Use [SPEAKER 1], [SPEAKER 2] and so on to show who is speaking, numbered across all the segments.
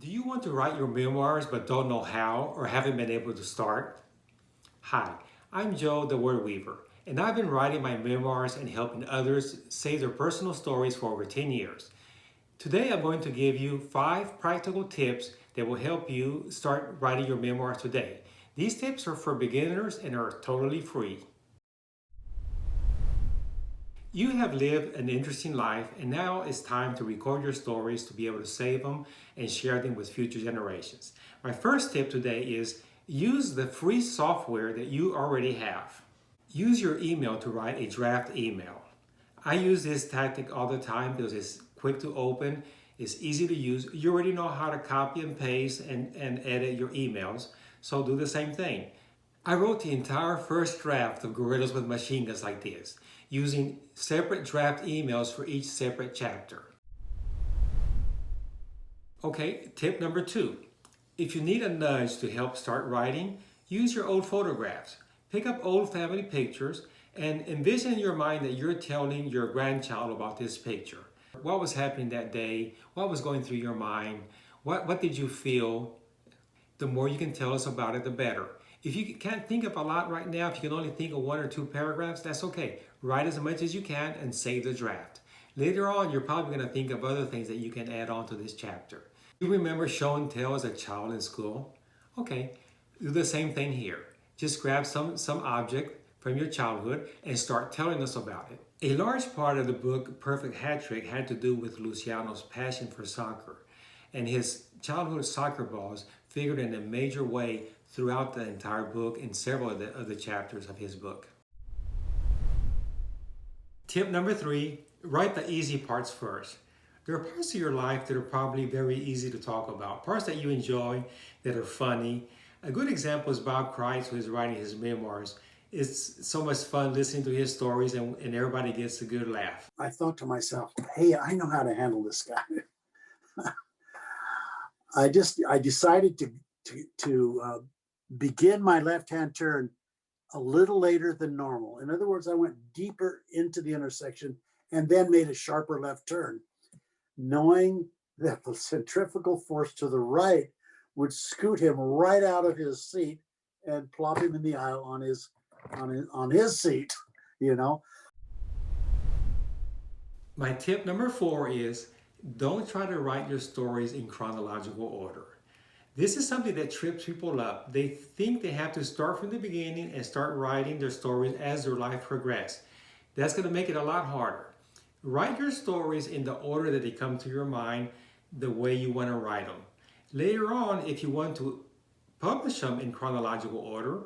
[SPEAKER 1] Do you want to write your memoirs but don't know how or haven't been able to start? Hi, I'm Joe the Word Weaver, and I've been writing my memoirs and helping others say their personal stories for over 10 years. Today I'm going to give you 5 practical tips that will help you start writing your memoirs today. These tips are for beginners and are totally free. You have lived an interesting life, and now it's time to record your stories to be able to save them and share them with future generations. My first tip today is use the free software that you already have. Use your email to write a draft email. I use this tactic all the time because it's quick to open, it's easy to use. You already know how to copy and paste and edit your emails, so do the same thing. I wrote the entire first draft of Gorillas with Machine Guns like this, using separate draft emails for each separate chapter. Okay, tip number 2. If you need a nudge to help start writing, use your old photographs. Pick up old family pictures and envision in your mind that you're telling your grandchild about this picture. What was happening that day? What was going through your mind? What did you feel? The more you can tell us about it, the better. If you can't think of a lot right now, if you can only think of 1 or 2 paragraphs, that's okay. Write as much as you can and save the draft. Later on, you're probably going to think of other things that you can add on to this chapter. You remember show and tell as a child in school? Okay, do the same thing here. Just grab some object from your childhood and start telling us about it. A large part of the book, Perfect Hat Trick, had to do with Luciano's passion for soccer, and his childhood soccer balls figured in a major way throughout the entire book in several of the chapters of his book. Tip number 3, write the easy parts first. There are parts of your life that are probably very easy to talk about, parts that you enjoy, that are funny. A good example is Bob Kreitz, who is writing his memoirs. It's so much fun listening to his stories and everybody gets a good laugh.
[SPEAKER 2] I thought to myself, hey, I know how to handle this guy. I decided to begin my left-hand turn a little later than normal. In other words, I went deeper into the intersection and then made a sharper left turn, knowing that the centrifugal force to the right would scoot him right out of his seat and plop him in the aisle on his seat, you know.
[SPEAKER 1] My tip number 4 is don't try to write your stories in chronological order. This is something that trips people up. They think they have to start from the beginning and start writing their stories as their life progresses. That's going to make it a lot harder. Write your stories in the order that they come to your mind, the way you want to write them. Later on, if you want to publish them in chronological order,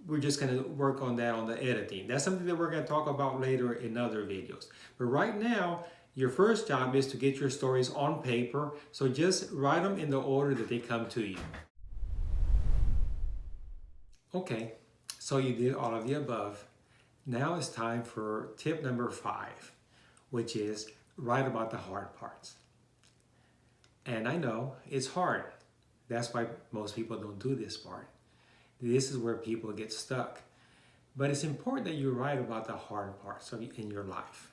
[SPEAKER 1] we're just going to work on that on the editing. That's something that we're going to talk about later in other videos. But right now, your first job is to get your stories on paper, so just write them in the order that they come to you. Okay, so you did all of the above. Now it's time for tip number 5, which is write about the hard parts. And I know it's hard. That's why most people don't do this part. This is where people get stuck. But it's important that you write about the hard parts in your life.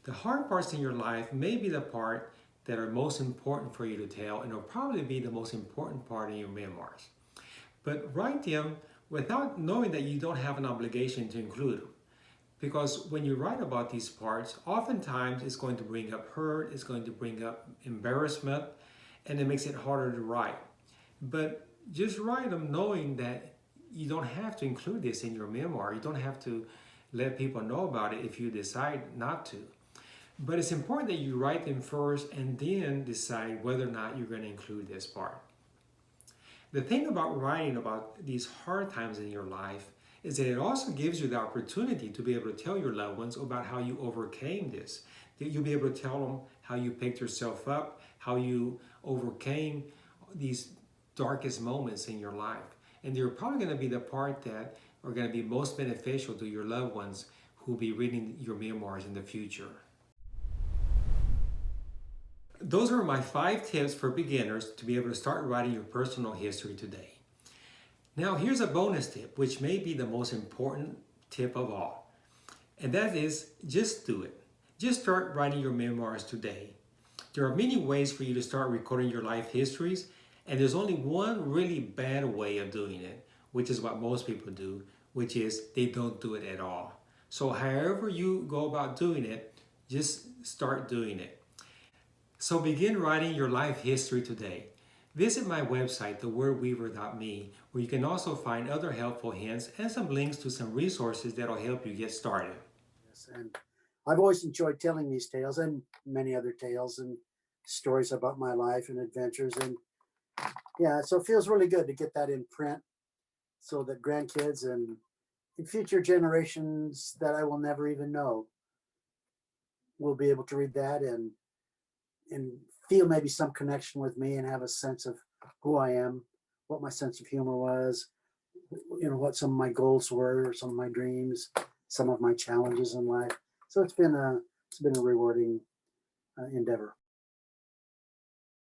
[SPEAKER 1] The hard parts in your life may be the part that are most important for you to tell, and it'll probably be the most important part in your memoirs. But write them without knowing that you don't have an obligation to include them. Because when you write about these parts, oftentimes it's going to bring up hurt, it's going to bring up embarrassment, and it makes it harder to write. But just write them knowing that you don't have to include this in your memoir. You don't have to let people know about it if you decide not to. But it's important that you write them first and then decide whether or not you're going to include this part. The thing about writing about these hard times in your life is that it also gives you the opportunity to be able to tell your loved ones about how you overcame this. That you'll be able to tell them how you picked yourself up, how you overcame these darkest moments in your life. And they're probably going to be the part that are going to be most beneficial to your loved ones who will be reading your memoirs in the future. Those are my 5 tips for beginners to be able to start writing your personal history today. Now here's a bonus tip, which may be the most important tip of all. And that is, just do it. Just start writing your memoirs today. There are many ways for you to start recording your life histories, and there's only one really bad way of doing it, which is what most people do, which is they don't do it at all. So, however you go about doing it, just start doing it. So, begin writing your life history today. Visit my website, thewordweaver.me, where you can also find other helpful hints and some links to some resources that'll help you get started.
[SPEAKER 2] Yes, and I've always enjoyed telling these tales and many other tales and stories about my life and adventures. And yeah, so it feels really good to get that in print so that grandkids and future generations that I will never even know will be able to read that and feel maybe some connection with me and have a sense of who I am, what my sense of humor was, what some of my goals were, some of my dreams, some of my challenges in life. So it's been a rewarding endeavor.